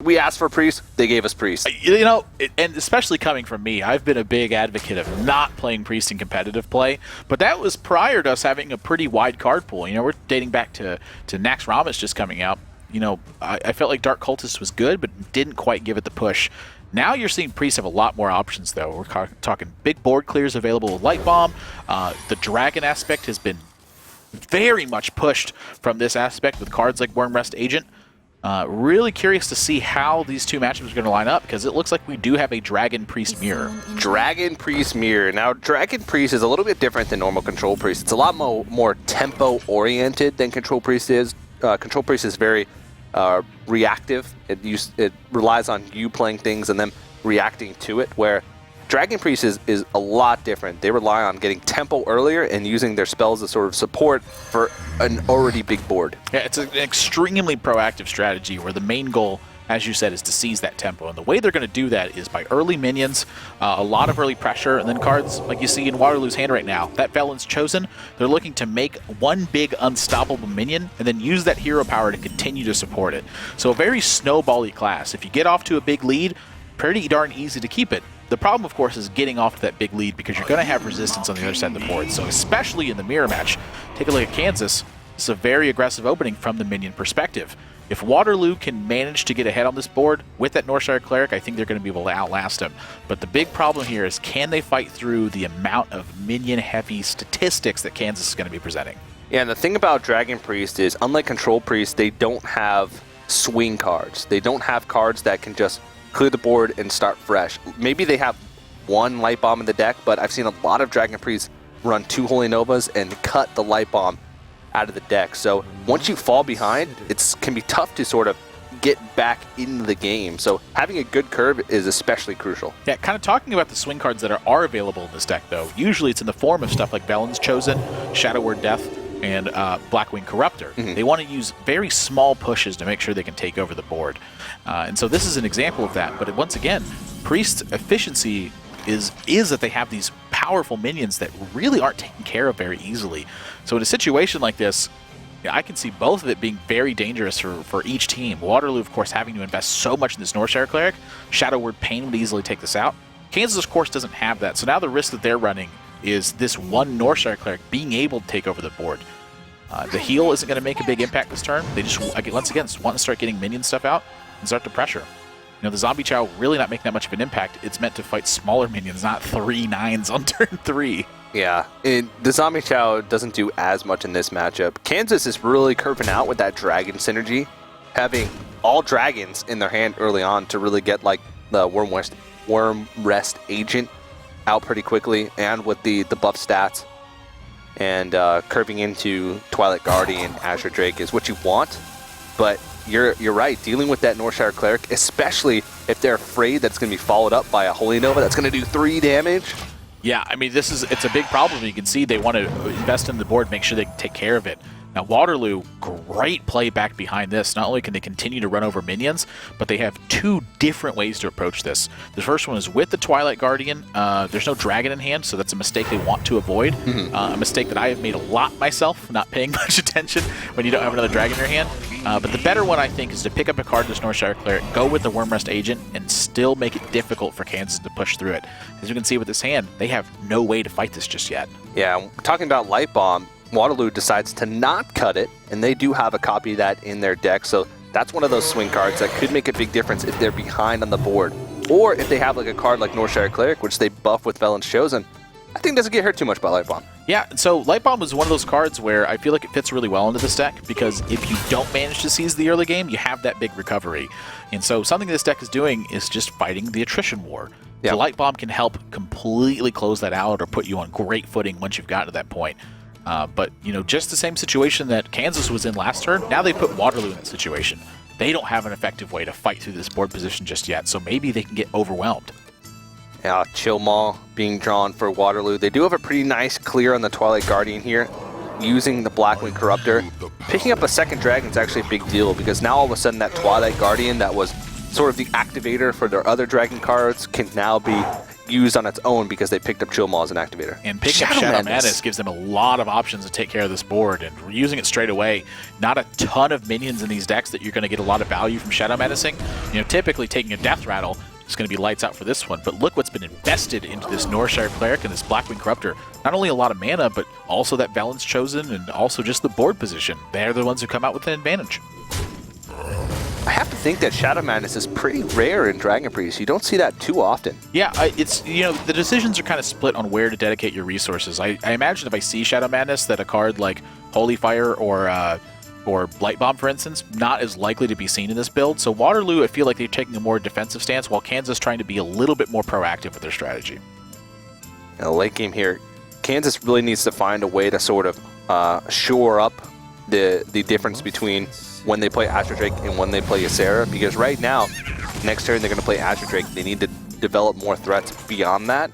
We asked for Priest, they gave us Priest. You know, and especially coming from me, I've been a big advocate of not playing Priest in competitive play, but that was prior to us having a pretty wide card pool. You know, we're dating back to Nax Ramas just coming out. You know, I felt like Dark Cultist was good, but didn't quite give it the push. Now you're seeing Priest have a lot more options, though. We're talking big board clears available with Light Bomb. The Dragon aspect has been very much pushed from this aspect with cards like Wormrest Agent. Really curious to see how these two matchups are going to line up, because it looks like we do have a Dragon Priest mirror. Dragon Priest mirror. Now, Dragon Priest is a little bit different than normal Control Priest. It's a lot more tempo-oriented than Control Priest is. Control Priest is very reactive. It relies on you playing things and them reacting to it, where Dragon Priest is a lot different. They rely on getting tempo earlier and using their spells as sort of support for an already big board. Yeah, it's an extremely proactive strategy where the main goal, as you said, is to seize that tempo. And the way they're going to do that is by early minions, a lot of early pressure, and then cards like you see in Waterloo's hand right now. That Felon's Chosen, they're looking to make one big unstoppable minion and then use that hero power to continue to support it. So a very snowbally class. If you get off to a big lead, pretty darn easy to keep it. The problem, of course, is getting off to that big lead, because you're going to have resistance on the other side of the board. So especially in the mirror match, take a look at Kansas. It's a very aggressive opening from the minion perspective. If Waterloo can manage to get ahead on this board with that Northshire Cleric, I think they're going to be able to outlast him. But the big problem here is, can they fight through the amount of minion-heavy statistics that Kansas is going to be presenting? Yeah, and the thing about Dragon Priest is, unlike Control Priest, they don't have swing cards. They don't have cards that can just clear the board and start fresh. Maybe they have one Light Bomb in the deck, but I've seen a lot of Dragon Priests run 2 Holy Novas and cut the Light Bomb out of the deck. So once you fall behind, it can be tough to sort of get back in the game. So having a good curve is especially crucial. Yeah, kind of talking about the swing cards that are available in this deck, though. Usually it's in the form of stuff like Felon's Chosen, Shadow Word Death, and Blackwing Corruptor. They want to use very small pushes to make sure they can take over the board. And so this is an example of that. But once again, Priest's efficiency is that they have these powerful minions that really aren't taken care of very easily. So in a situation like this, I can see both of it being very dangerous for each team. Waterloo, of course, having to invest so much in this Northshire Cleric. Shadow Word Pain would easily take this out. Kansas, of course, doesn't have that. So now the risk that they're running is this one Northshire Cleric being able to take over the board. The heal isn't going to make a big impact this turn. They just, once again, want to start getting minion stuff out and start to pressure. You know, the Zombie Chow really not making that much of an impact. It's meant to fight smaller minions, not 3 9s on turn 3. Yeah, the Zombie Chow doesn't do as much in this matchup. Kansas is really curving out with that Dragon synergy, having all dragons in their hand early on to really get like the Wormrest Agent out pretty quickly, and with the buff stats, and curving into Twilight Guardian, Azure Drake is what you want. But you're right, dealing with that Northshire Cleric, especially if they're afraid that it's going to be followed up by a Holy Nova that's going to do 3 damage. Yeah, I mean, it's a big problem. You can see they want to invest in the board, make sure they can take care of it. Now, Waterloo, great play back behind this. Not only can they continue to run over minions, but they have 2 different ways to approach this. The first one is with the Twilight Guardian. There's no dragon in hand, so that's a mistake they want to avoid. A mistake that I have made a lot myself, not paying much attention when you don't have another dragon in your hand. But the better one, I think, is to pick up a card this Northshire Cleric, go with the Wormrest Agent, and still make it difficult for Kansas to push through it. As you can see with this hand, they have no way to fight this just yet. Yeah, talking about Light Bomb, Waterloo decides to not cut it, and they do have a copy of that in their deck, so that's one of those swing cards that could make a big difference if they're behind on the board. Or if they have like a card like Northshire Cleric, which they buff with Felon's Chosen, I think doesn't get hurt too much by Light Bomb. Yeah, so Light Bomb is one of those cards where I feel like it fits really well into this deck, because if you don't manage to seize the early game, you have that big recovery. And so something this deck is doing is just fighting the attrition war. Yeah. The Light Bomb can help completely close that out or put you on great footing once you've gotten to that point. But, you know, just the same situation that Kansas was in last turn, now they put Waterloo in that situation. They don't have an effective way to fight through this board position just yet, so maybe they can get overwhelmed. Yeah, Chill Maw being drawn for Waterloo. They do have a pretty nice clear on the Twilight Guardian here, using the Blackwing Corruptor. Picking up a second dragon is actually a big deal, because now all of a sudden that Twilight Guardian that was sort of the activator for their other dragon cards can now be used on its own because they picked up Chill Maw as an activator. And picking up Shadow Madness gives them a lot of options to take care of this board, and using it straight away. Not a ton of minions in these decks that you're going to get a lot of value from Shadow Madnessing. You know, typically taking a Death Rattle is going to be lights out for this one, but look what's been invested into this Northshire Cleric and this Blackwing Corruptor. Not only a lot of mana, but also that Valens Chosen and also just the board position. They're the ones who come out with an advantage. I have to think that Shadow Madness is pretty rare in Dragon Priest. You don't see that too often. Yeah, it's, you know, the decisions are kind of split on where to dedicate your resources. I imagine if I see Shadow Madness, that a card like Holy Fire or Blight Bomb, for instance, not as likely to be seen in this build. So Waterloo, I feel like they're taking a more defensive stance, while Kansas trying to be a little bit more proactive with their strategy. Now, late game here, Kansas really needs to find a way to sort of shore up the difference between when they play Astro Drake and when they play Ysera, because right now, next turn they're going to play Astro Drake. They need to develop more threats beyond that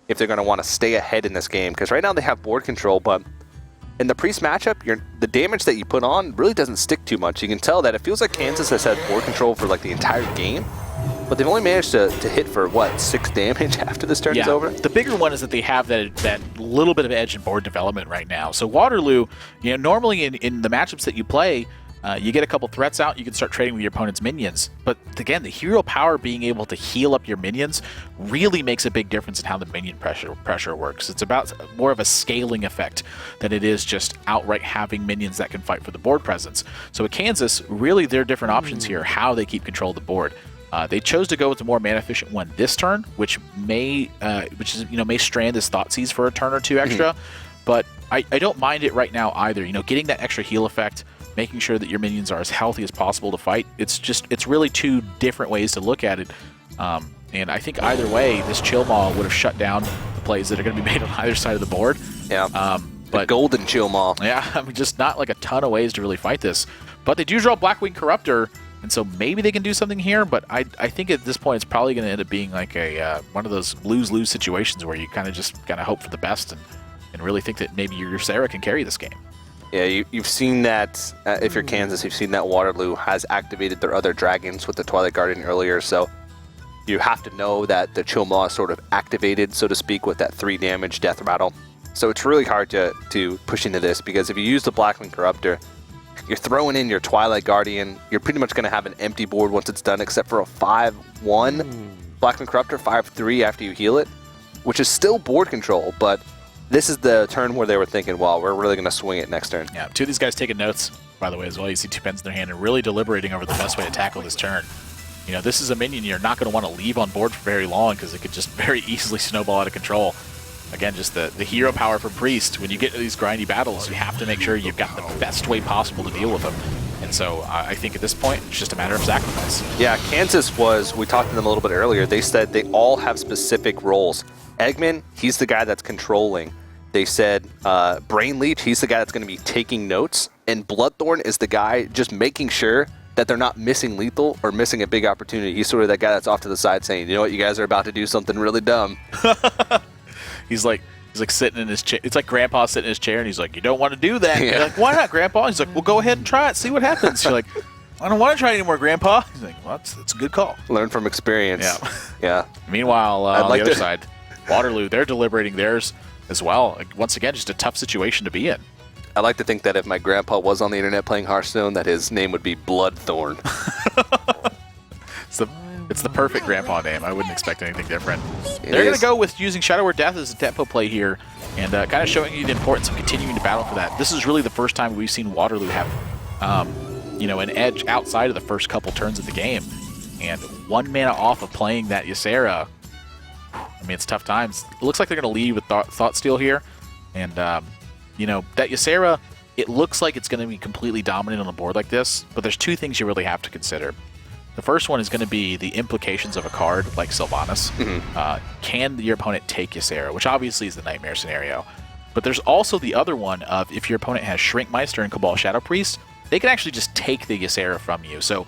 if they're going to want to stay ahead in this game, because right now they have board control, but in the Priest matchup, the damage that you put on really doesn't stick too much. You can tell that it feels like Kansas has had board control for like the entire game, but they've only managed to hit for, what, 6 damage after this turn is over? The bigger one is that they have that little bit of edge in board development right now. So Waterloo, you know, normally in the matchups that you play, you get a couple threats out, you can start trading with your opponent's minions. But again, the hero power being able to heal up your minions really makes a big difference in how the minion pressure works. It's about more of a scaling effect than it is just outright having minions that can fight for the board presence. So at Kansas, really there are different options here, how they keep control of the board. They chose to go with the more mana efficient one this turn, which may strand as Thoughtseize for a turn or two extra. But I don't mind it right now either. You know, getting that extra heal effect, making sure that your minions are as healthy as possible to fight. It's really two different ways to look at it. And I think either way, this Chill Maw would have shut down the plays that are going to be made on either side of the board. Yeah. But golden Chill Maw. Yeah, I mean, just not like a ton of ways to really fight this. But they do draw Blackwing Corruptor, and so maybe they can do something here. But I think at this point, it's probably going to end up being like a one of those lose-lose situations where you kind of just hope for the best and really think that maybe your Sarah can carry this game. Yeah, you've seen that, if you're Kansas, you've seen that Waterloo has activated their other dragons with the Twilight Guardian earlier, so you have to know that the Chill Maw is sort of activated, so to speak, with that 3 damage Death Rattle. So it's really hard to push into this, because if you use the Blackwing Corruptor, you're throwing in your Twilight Guardian, you're pretty much going to have an empty board once it's done, except for a 5-1 Blackwing Corruptor, 5-3 after you heal it, which is still board control, but this is the turn where they were thinking, well, we're really going to swing it next turn. Yeah, 2 of these guys taking notes, by the way, as well. You see 2 pens in their hand and really deliberating over the best way to tackle this turn. You know, this is a minion you're not going to want to leave on board for very long, because it could just very easily snowball out of control. Again, just the hero power for Priest. When you get to these grindy battles, you have to make sure you've got the best way possible to deal with them. And so I think at this point, it's just a matter of sacrifice. Yeah, Kansas we talked to them a little bit earlier, they said they all have specific roles. Eggman, he's the guy that's controlling. They said Brain Leech, he's the guy that's going to be taking notes. And Bloodthorn is the guy just making sure that they're not missing lethal or missing a big opportunity. He's sort of that guy that's off to the side saying, you know what, you guys are about to do something really dumb. He's like sitting in his chair. It's like Grandpa sitting in his chair, and he's like, you don't want to do that. Yeah. You're like, why not, Grandpa? He's like, well, go ahead and try it. See what happens. You're like, I don't want to try it anymore, Grandpa. He's like, well, it's a good call. Learn from experience. Yeah. Yeah. Meanwhile, on the other side, Waterloo, they're deliberating theirs as well. Once again, just a tough situation to be in. I like to think that if my grandpa was on the internet playing Hearthstone, that his name would be Bloodthorn. It's the perfect grandpa name. I wouldn't expect anything different. They're going to go with using Shadow Word Death as a tempo play here, and kind of showing you the importance of continuing to battle for that. This is really the first time we've seen Waterloo have an edge outside of the first couple turns of the game. And 1 mana off of playing that Ysera, I mean, it's tough times. It looks like they're going to lead with Thoughtsteal here. And, that Ysera, it looks like it's going to be completely dominant on the board like this. But there's 2 things you really have to consider. The first one is going to be the implications of a card like Sylvanas. Can your opponent take Ysera, which obviously is the nightmare scenario. But there's also the other one of if your opponent has Shrinkmeister and Cabal Shadow Priest, they can actually just take the Ysera from you. So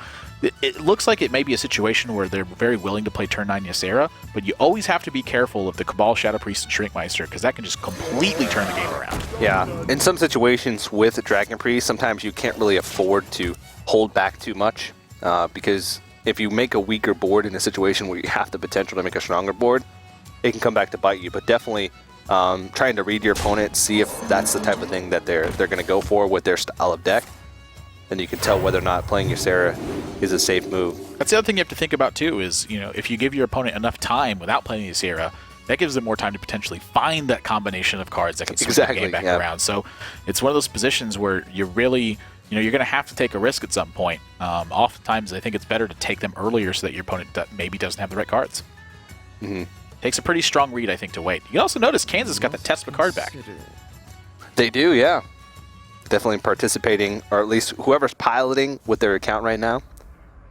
it looks like it may be a situation where they're very willing to play turn 9 Ysera, but you always have to be careful of the Cabal Shadow Priest and Shrinkmeister, because that can just completely turn the game around. Yeah, in some situations with Dragon Priest, sometimes you can't really afford to hold back too much, because if you make a weaker board in a situation where you have the potential to make a stronger board, it can come back to bite you. But definitely trying to read your opponent, see if that's the type of thing that they're going to go for with their style of deck. Then you can tell whether or not playing Ysera is a safe move. That's the other thing you have to think about too is, if you give your opponent enough time without playing Ysera, that gives them more time to potentially find that combination of cards that can swing the game back around. So it's one of those positions where you really, you're going to have to take a risk at some point. Oftentimes, I think it's better to take them earlier so that your opponent maybe doesn't have the right cards. Takes a pretty strong read, I think, to wait. You can also notice Kansas got the TeSPA card back. They do, yeah. Definitely participating, or at least whoever's piloting with their account right now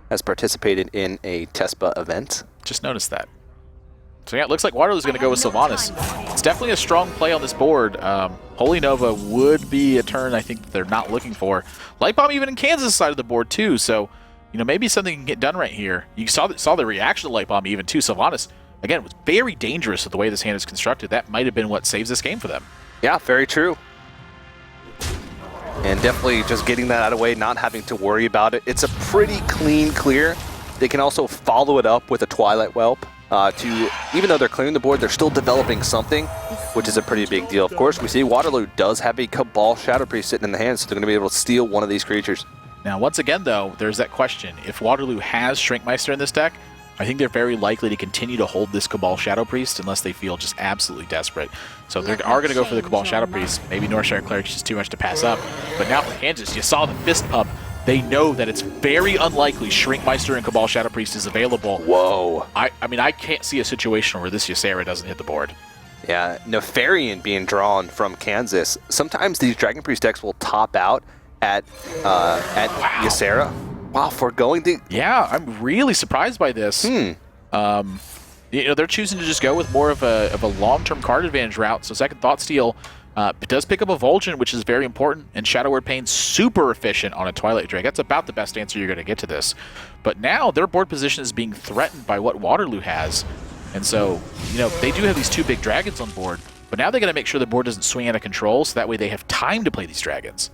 has participated in a TeSPA event. Just noticed that. So yeah, it looks like Waterloo's going to go with Sylvanas. It's definitely a strong play on this board. Holy Nova would be a turn I think that they're not looking for. Light Bomb even in Kansas' side of the board too, so maybe something can get done right here. You saw the reaction to Light Bomb even too. Sylvanas, again, was very dangerous with the way this hand is constructed. That might have been what saves this game for them. Yeah, very true. And definitely just getting that out of the way, not having to worry about it. It's a pretty clean clear. They can also follow it up with a Twilight Whelp. Even though they're clearing the board, they're still developing something, which is a pretty big deal. Of course, we see Waterloo does have a Cabal Shadow Priest sitting in the hand, so they're going to be able to steal one of these creatures. Now, once again, though, there's that question. If Waterloo has Shrinkmeister in this deck, I think they're very likely to continue to hold this Cabal Shadow Priest unless they feel just absolutely desperate. So they are going to go for the Cabal Shadow Priest. Maybe Northshire Cleric's just too much to pass up. But now for Kansas, you saw the fist pump. They know that it's very unlikely Shrinkmeister and Cabal Shadow Priest is available. Whoa. I mean, I can't see a situation where this Ysera doesn't hit the board. Yeah, Nefarian being drawn from Kansas. Sometimes these Dragon Priest decks will top out at Ysera. Wow, foregoing the... Yeah, I'm really surprised by this. They're choosing to just go with more of a long-term card advantage route. So Second Thought Steal it does pick up a Vol'jin, which is very important, and Shadow Word Pain super efficient on a Twilight Drake. That's about the best answer you're going to get to this. But now their board position is being threatened by what Waterloo has. And so, they do have these two big dragons on board, but now they got to make sure the board doesn't swing out of control, so that way they have time to play these dragons.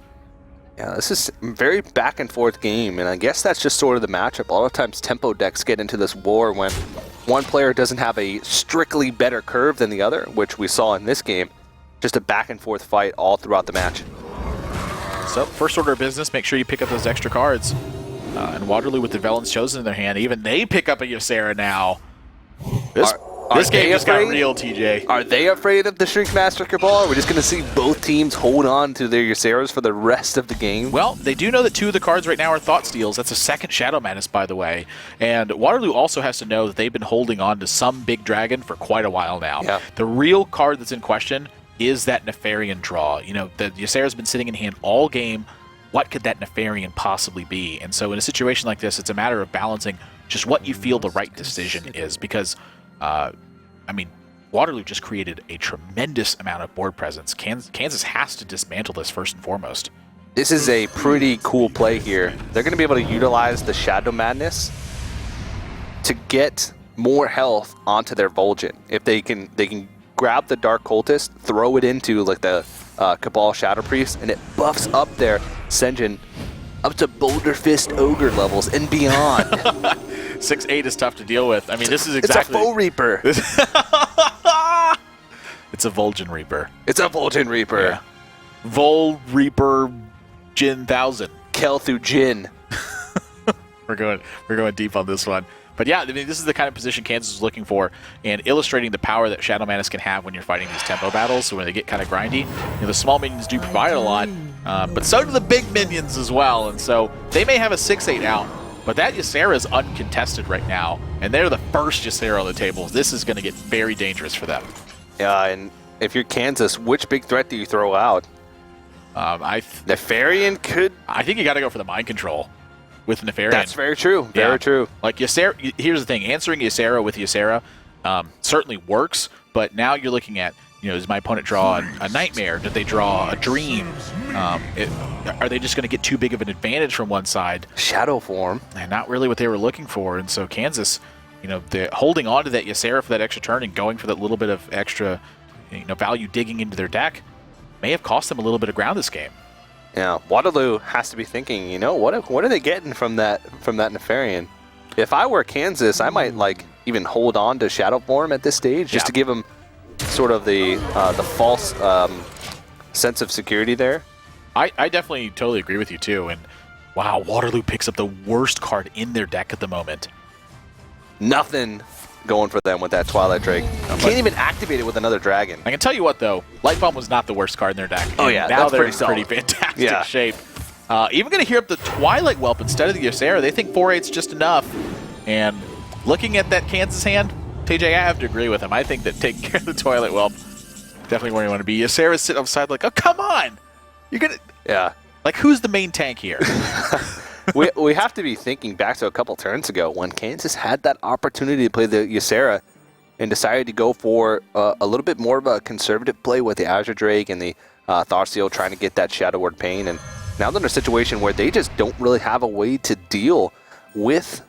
Yeah, this is a very back and forth game, and I guess that's just sort of the matchup. A lot of times tempo decks get into this war when one player doesn't have a strictly better curve than the other, which we saw in this game. Just a back and forth fight all throughout the match. So, first order of business, make sure you pick up those extra cards. And Waterloo with the Velen's Chosen in their hand, even they pick up a Ysera now. This game just got real, TJ. Are they afraid of the Shrinkmaster Cabal? Are we just going to see both teams hold on to their Yseras for the rest of the game? Well, they do know that two of the cards right now are Thought Steals. That's a second Shadow Madness, by the way. And Waterloo also has to know that they've been holding on to some big dragon for quite a while now. Yeah. The real card that's in question is that Nefarian draw. The Ysera's been sitting in hand all game. What could that Nefarian possibly be? And so in a situation like this, it's a matter of balancing just what you feel the right decision is, because Waterloo just created a tremendous amount of board presence. Kansas has to dismantle this first and foremost. This is a pretty cool play here. They're going to be able to utilize the Shadow Madness to get more health onto their Vol'jin. If they can grab the Dark Cultist, throw it into like the Cabal Shadow Priest, and it buffs up their Sen'jin up to Boulder Fist Ogre levels and beyond. 6/8 is tough to deal with. I mean, this is exactly... It's a Foe Reaper. It's a Vol'jin Reaper. It's a Vol'jin Reaper. Yeah. Vol Reaper Jin 1000. Kelthu Jin. We're going deep on this one. But yeah, this is the kind of position Kansas is looking for, and illustrating the power that Shadow Madness can have when you're fighting these tempo battles. So when they get kind of grindy, the small minions do provide a lot, but so do the big minions as well. And so they may have a 6/8 out, but that Ysera is uncontested right now, and they're the first Ysera on the table. This is going to get very dangerous for them. Yeah, and if you're Kansas, which big threat do you throw out? Nefarian could... I think you got to go for the mind control with Nefarian. That's very true. Very true. Like Ysera, here's the thing. Answering Ysera with Ysera certainly works, but now you're looking at, does my opponent draw a Nightmare? Did they draw a Dream? Are they just going to get too big of an advantage from one side? Shadow form. And not really what they were looking for. And so Kansas, they're holding on to that Ysera for that extra turn and going for that little bit of extra value digging into their deck may have cost them a little bit of ground this game. Yeah, Waterloo has to be thinking, what are they getting from that Nefarian? If I were Kansas, I might like even hold on to Shadow Form at this stage just to give them sort of the false sense of security there. I definitely totally agree with you too. And wow, Waterloo picks up the worst card in their deck at the moment. Nothing going for them with that Twilight Drake. Can't even activate it with another dragon. I can tell you what though, Light Bomb was not the worst card in their deck. Oh yeah, now that's they're pretty in pretty fantastic shape. Even going to hear up the Twilight Whelp instead of the Ysera. They think 4/8's just enough. And looking at that Kansas hand, TJ, I have to agree with him. I think that taking care of the Twilight Whelp definitely where you want to be. Ysera's sitting outside like, oh, come on! You're going to... Yeah. Like, who's the main tank here? we have to be thinking back to a couple turns ago when Kansas had that opportunity to play the Ysera and decided to go for a little bit more of a conservative play with the Azure Drake and the Tharsteel trying to get that Shadow Word Pain. And now they're in a situation where they just don't really have a way to deal with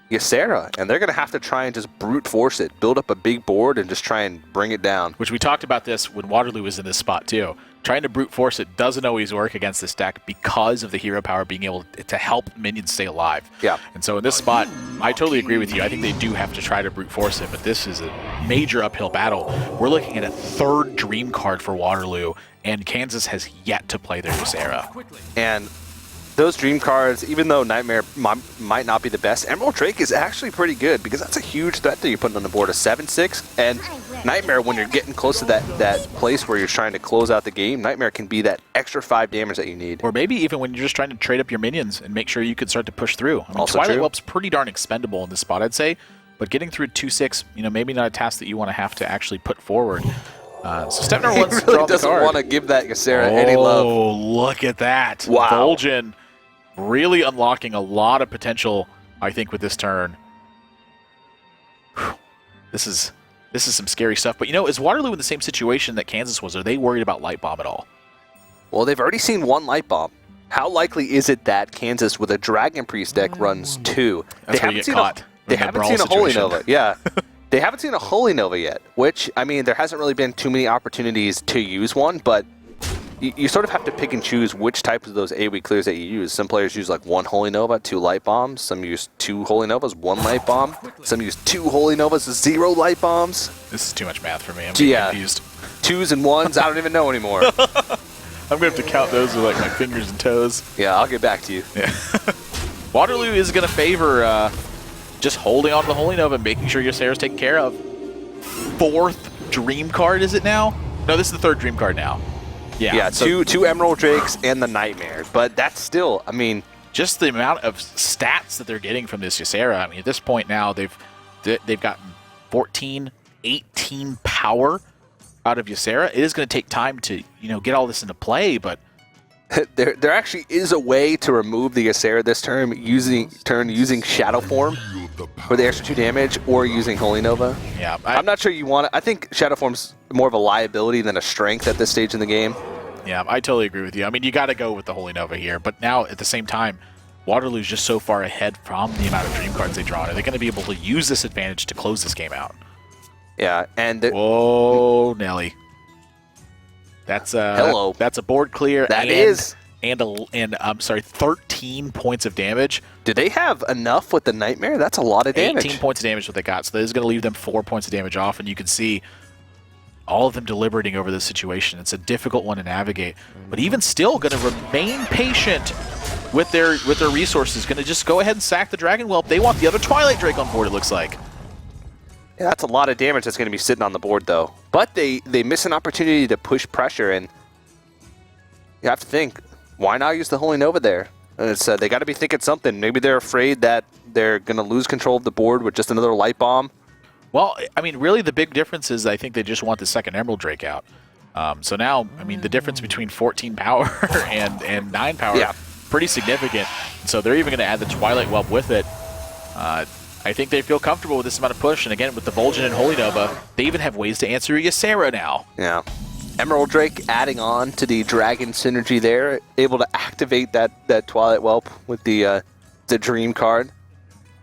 Ysera, and they're going to have to try and just brute force it, build up a big board, and just try and bring it down. Which we talked about this when Waterloo was in this spot too. Trying to brute force it doesn't always work against this deck because of the hero power being able to help minions stay alive. Yeah. And so in this spot, I totally agree with you. I think they do have to try to brute force it, but this is a major uphill battle. We're looking at a third dream card for Waterloo, and Kansas has yet to play their Ysera. And those dream cards, even though Nightmare might not be the best, Emerald Drake is actually pretty good because that's a huge threat that you're putting on the board, a 7/6. And Nightmare, when you're getting close to that place where you're trying to close out the game, Nightmare can be that extra 5 damage that you need. Or maybe even when you're just trying to trade up your minions and make sure you can start to push through. I mean, Also Twilight true. Whelp's pretty darn expendable in this spot, I'd say. But getting through 2/6, maybe not a task that you want to have to actually put forward. So step number one, he really doesn't want to give that Ysera any love. Oh, look at that. Wow. Vol'jin really unlocking a lot of potential, I think, with this turn. Whew. This is some scary stuff. But, is Waterloo in the same situation that Kansas was? Are they worried about Light Bomb at all? Well, they've already seen 1 Light Bomb. How likely is it that Kansas with a Dragon Priest deck runs 2? That's where you get caught. They haven't seen a Holy Nova. Yeah. They haven't seen a Holy Nova yet, which, I mean, there hasn't really been too many opportunities to use one, but you sort of have to pick and choose which types of those AoE clears that you use. Some players use like 1 Holy Nova, 2 Light Bombs. Some use 2 Holy Novas, 1 Light Bomb. Some use 2 Holy Novas, 0 Light Bombs. This is too much math for me. I'm getting confused. 2s and 1s, I don't even know anymore. I'm going to have to count those with like my fingers and toes. Yeah, I'll get back to you. Yeah. Waterloo is going to favor just holding on to the Holy Nova and making sure Ysera's taken care of. 4th dream card, is it now? No, this is the 3rd dream card now. Yeah, so two Emerald Drakes and the Nightmare, but that's still, I mean... Just the amount of stats that they're getting from this Ysera. I mean, at this point now, they've gotten 14, 18 power out of Ysera. It is going to take time to, get all this into play, but... There actually is a way to remove the Ysera this turn using Shadow Form for the extra 2 damage, or using Holy Nova. Yeah, I'm not sure you want it. I think Shadow Form's more of a liability than a strength at this stage in the game. Yeah, I totally agree with you. I mean, you got to go with the Holy Nova here, but now at the same time, Waterloo's just so far ahead from the amount of dream cards they draw. Are they going to be able to use this advantage to close this game out? Yeah, and whoa, Nelly. That's hello. That's a board clear. That is. And I'm sorry, 13 points of damage. Do they have enough with the Nightmare? That's a lot of damage. 18 points of damage what they got. So that is going to leave them 4 points of damage off, and you can see all of them deliberating over this situation. It's a difficult one to navigate, but even still going to remain patient with their resources. Going to just go ahead and sack the Dragon Whelp. They want the other Twilight Drake on board, it looks like. Yeah, that's a lot of damage that's going to be sitting on the board, though. But they miss an opportunity to push pressure, and you have to think, why not use the Holy Nova there? It's, they got to be thinking something. Maybe they're afraid that they're going to lose control of the board with just another Light Bomb. Well, I mean, really the big difference is I think they just want the second Emerald Drake out. So now, I mean, the difference between 14 power and 9 power, pretty significant. So they're even going to add the Twilight Whelp with it. I think they feel comfortable with this amount of push, and again, with the Vol'jin and Holy Nova, they even have ways to answer Ysera now. Yeah. Emerald Drake adding on to the Dragon synergy there, able to activate that Twilight Whelp with the Dream card.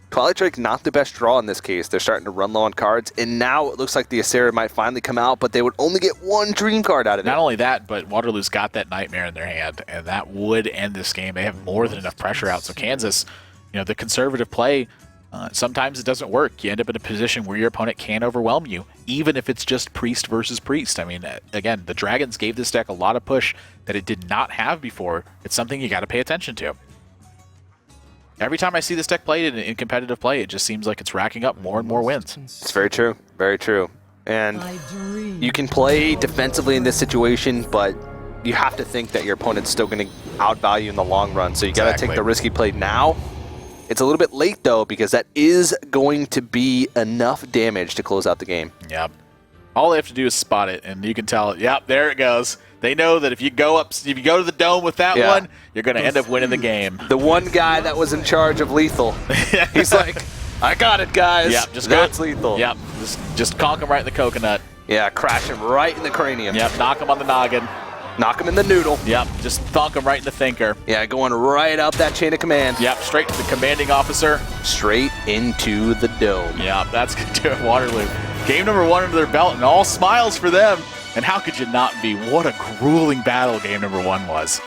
Twilight Drake not the best draw in this case. They're starting to run low on cards, and now it looks like the Ysera might finally come out, but they would only get 1 Dream card out of it. Not only that, but Waterloo's got that Nightmare in their hand, and that would end this game. They have more than enough pressure out, so Kansas, the conservative play, Sometimes it doesn't work. You end up in a position where your opponent can overwhelm you, even if it's just priest versus priest. I mean, again, the dragons gave this deck a lot of push that it did not have before. It's something you got to pay attention to. Every time I see this deck played in competitive play, it just seems like it's racking up more and more wins. It's very true. Very true. And you can play defensively in this situation, but you have to think that your opponent's still going to outvalue in the long run. So you got to take the risky play now. It's a little bit late, though, because that is going to be enough damage to close out the game. Yep. All they have to do is spot it, and you can tell, yep, there it goes. They know that if you go to the dome with that one, you're going to end up winning the game. The one guy that was in charge of lethal, he's like, I got it, guys. Yep, just that's lethal. Yep, just conk him right in the coconut. Yeah, crash him right in the cranium. Yep, knock him on the noggin. Knock him in the noodle. Yep, just thunk him right in the thinker. Yeah, going right up that chain of command. Yep, straight to the commanding officer. Straight into the dome. Yep, that's going to do it, Waterloo. Game number 1 under their belt, and all smiles for them. And how could you not be? What a grueling battle game number 1 was.